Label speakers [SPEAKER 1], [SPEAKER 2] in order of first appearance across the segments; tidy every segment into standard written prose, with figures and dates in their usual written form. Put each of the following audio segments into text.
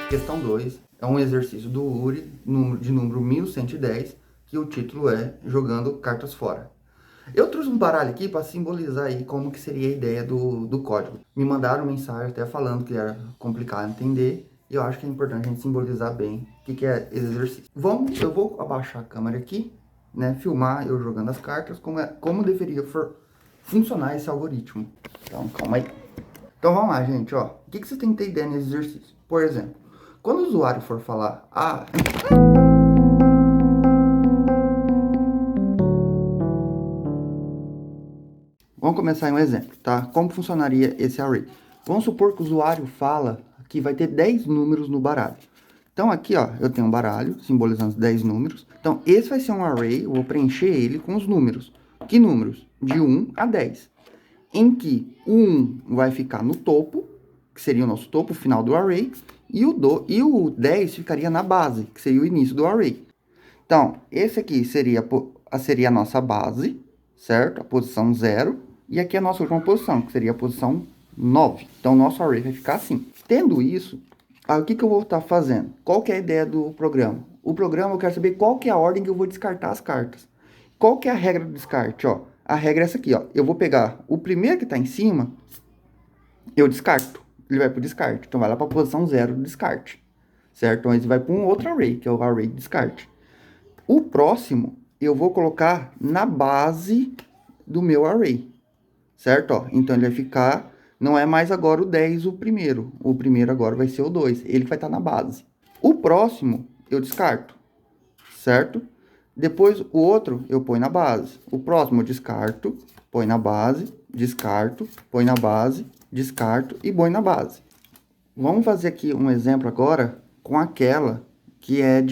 [SPEAKER 1] Questão 2 é um exercício do URI, de número 1110, que o título é Jogando Cartas Fora. Eu trouxe um baralho aqui para simbolizar aí como que seria a ideia do código. Me mandaram mensagem até falando que era complicado entender, e eu acho que é importante a gente simbolizar bem o que é esse exercício. Eu vou abaixar a câmera aqui, né, filmar eu jogando as cartas, como deveria funcionar esse algoritmo. Então, calma aí. Então vamos lá, gente, ó. O que você tem que ter ideia nesse exercício? Por exemplo, quando o usuário for falar, vamos começar em um exemplo, tá? Como funcionaria esse array? Vamos supor que o usuário fala que vai ter 10 números no baralho. Então aqui, ó, eu tenho um baralho simbolizando 10 números. Então esse vai ser um array, eu vou preencher ele com os números. Que números? De 1 a 10. Em que o 1 vai ficar no topo, que seria o nosso topo, o final do array, e o 10 ficaria na base, que seria o início do array. Então, esse aqui seria a nossa base, certo? A posição 0, e aqui a nossa última posição, que seria a posição 9. Então, o nosso array vai ficar assim. Tendo isso, o que eu vou estar fazendo? Qual que é a ideia do programa? O programa, eu quero saber qual que é a ordem que eu vou descartar as cartas. Qual que é a regra do descarte, ó? A regra é essa aqui, ó. Eu vou pegar o primeiro que está em cima, eu descarto. Ele vai para o descarte. Então, vai lá para a posição 0 do descarte. Certo? Então, ele vai para um outro array, que é o array de descarte. O próximo, eu vou colocar na base do meu array. Certo? Ó, então, ele vai ficar... Não é mais agora o 10 o primeiro. O primeiro agora vai ser o 2. Ele vai estar na base. O próximo, eu descarto. Certo? Depois, o outro, eu ponho na base. O próximo, eu descarto, põe na base, descarto, põe na base, descarto e põe na base. Vamos fazer aqui um exemplo agora com aquela que é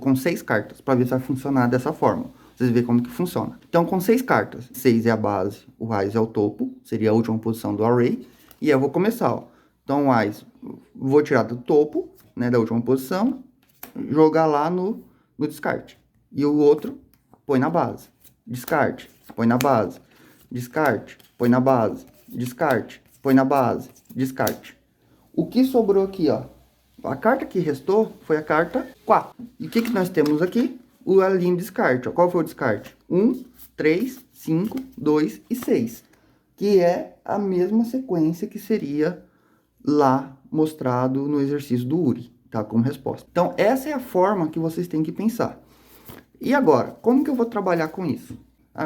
[SPEAKER 1] com 6 cartas, para ver se vai funcionar dessa forma. Vocês verem como que funciona. Então, com 6 cartas, 6 é a base, o raiz é o topo, seria a última posição do array. E eu vou começar, ó. Então, o raiz, vou tirar do topo, né, da última posição, jogar lá no descarte. E o outro, põe na base. Descarte, põe na base. Descarte, põe na base. Descarte, põe na base. Descarte. O que sobrou aqui, ó? A carta que restou foi a carta 4. E o que nós temos aqui? A linha de descarte. Ó. Qual foi o descarte? 1, 3, 5, 2 e 6. Que é a mesma sequência que seria lá mostrado no exercício do URI, tá? Como resposta. Então, essa é a forma que vocês têm que pensar. E agora, como que eu vou trabalhar com isso?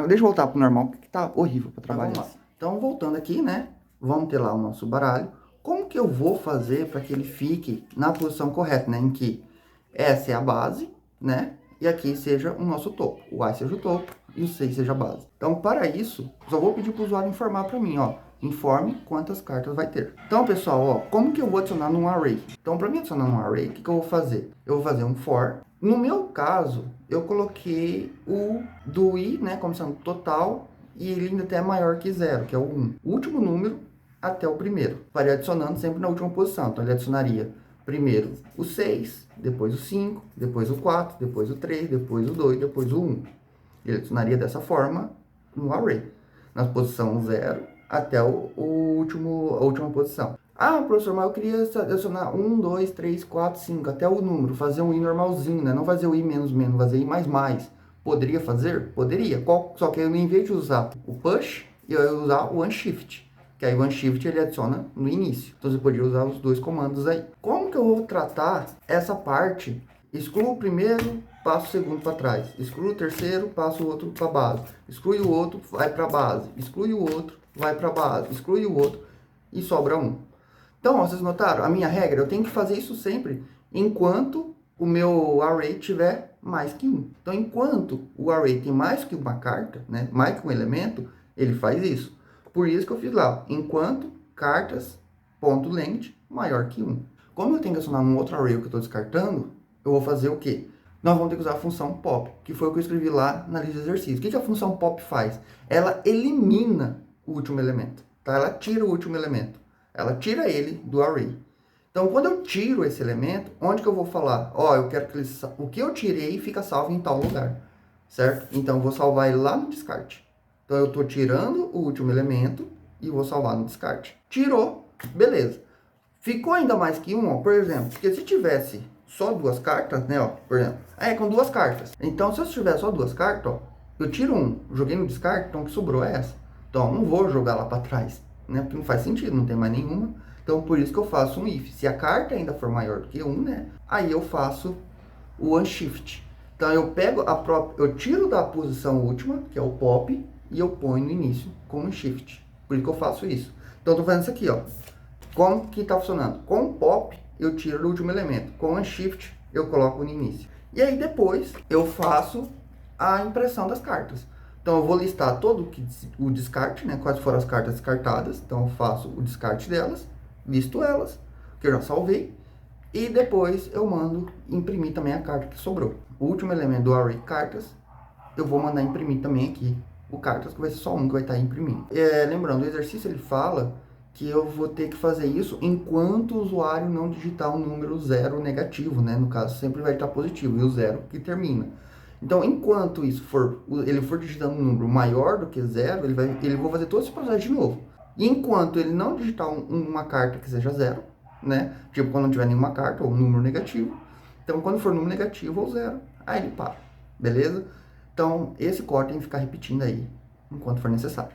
[SPEAKER 1] Deixa eu voltar para o normal, que tá horrível para trabalhar. Vamos lá. Então, voltando aqui, né? Vamos ter lá o nosso baralho. Como que eu vou fazer para que ele fique na posição correta, né? Em que essa é a base, né? E aqui seja o nosso topo. O A seja o topo e o 6 seja a base. Então, para isso, só vou pedir para o usuário informar para mim, ó. Informe quantas cartas vai ter. Então, pessoal, ó, como que eu vou adicionar num array? Então, para mim adicionar num array, o que eu vou fazer? Eu vou fazer um for. No meu caso, eu coloquei o do i, né, como sendo total, e ele ainda até é maior que 0, que é o 1. O último número até o primeiro. Faria adicionando sempre na última posição. Então, ele adicionaria primeiro o 6, depois o 5, depois o 4, depois o 3, depois o 2, depois o 1. Ele adicionaria dessa forma no array, na posição 0 até a última posição. Ah, professor, mas eu queria adicionar 1, 2, 3, 4, 5, até o número, fazer um i normalzinho, né? Não fazer o i menos menos, fazer i mais mais. Poderia fazer? Poderia. Só que eu, em vez de usar o push, eu ia usar o unshift. Que aí o unshift ele adiciona no início. Então você poderia usar os dois comandos aí. Como que eu vou tratar essa parte? Excluo o primeiro, passo o segundo para trás. Excluo o terceiro, passo o outro para base. Exclui o outro, vai para base. Exclui o outro, vai para base. Exclui o outro e sobra um. Então, ó, vocês notaram? A minha regra, eu tenho que fazer isso sempre enquanto o meu array tiver mais que 1. Então, enquanto o array tem mais que uma carta, né, mais que um elemento, ele faz isso. Por isso que eu fiz lá, enquanto cartas.length maior que 1. Como eu tenho que adicionar um outro array que eu estou descartando, eu vou fazer o quê? Nós vamos ter que usar a função pop, que foi o que eu escrevi lá na lista de exercícios. O que a função pop faz? Ela elimina o último elemento, tá? Ela tira o último elemento. Ela tira ele do array. Então, quando eu tiro esse elemento, onde que eu vou falar? Ó, eu quero que o que eu tirei fica salvo em tal lugar, certo? Então, eu vou salvar ele lá no descarte. Então, eu estou tirando o último elemento e vou salvar no descarte. Tirou, beleza. Ficou ainda mais que um, ó, por exemplo, porque se tivesse só duas cartas, né, ó, por exemplo, com duas cartas. Então, se eu tiver só duas cartas, ó, eu tiro um, joguei no descarte, então o que sobrou é essa. Então, não vou jogar lá para trás, né, porque não faz sentido, não tem mais nenhuma. Então, por isso que eu faço um if. Se a carta ainda for maior do que um, né, aí eu faço o unshift. Então, eu pego eu tiro da posição última, que é o pop, e eu ponho no início com um shift. Por isso que eu faço isso. Então, eu tô fazendo isso aqui, ó. Como que está funcionando? Com o pop, eu tiro do último elemento. Com o shift, eu coloco no início. E aí depois, eu faço a impressão das cartas. Então, eu vou listar todo o descarte, né? Quais foram as cartas descartadas. Então, eu faço o descarte delas, listo elas, que eu já salvei. E depois, eu mando imprimir também a carta que sobrou. O último elemento do array cartas, eu vou mandar imprimir também aqui o cartas, que vai ser só um que vai estar imprimindo. Lembrando, o exercício ele fala que eu vou ter que fazer isso enquanto o usuário não digitar um número 0 negativo, né? No caso, sempre vai estar positivo, e o 0 que termina. Então, enquanto ele for digitando um número maior do que 0, ele vai fazer todo esse processo de novo. E enquanto ele não digitar uma carta que seja 0, né? Tipo, quando não tiver nenhuma carta ou um número negativo. Então, quando for número negativo ou 0, aí ele para, beleza? Então, esse código tem que ficar repetindo aí, enquanto for necessário.